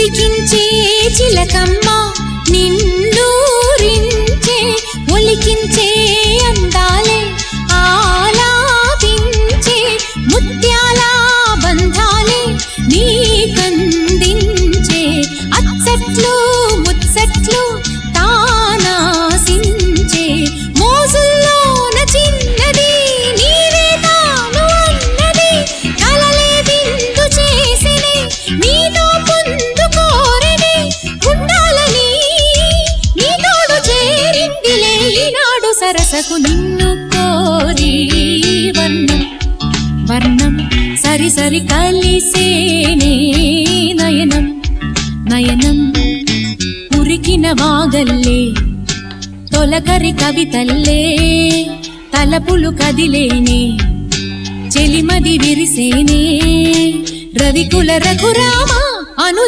పలికించే చిలకమ్మ నిన్నూరించే ఒలికించే అందాలే ఆలాపించే ముత్యాల బంధాలే నీకందించే అచ్చట్లు ముచ్చట్లు తానాసించే మోజుల్లోన చిన్నది నీవే తాను అన్నది కలలే విందు చేసినే నీతో పొందుకోరని ఉండాలని నీ తోడు చేరిందిలే ఈనాడు సరసకు నిన్ను కోరి వర్ణం వర్ణం సరి సరి కలిసేనే నయనం నయనం ఉరికిన వాగల్లే తొలకరి కవితల్లే తలపులు కదిలేనే చెలిమది విరిసేనే రవికుల రఘురామ అను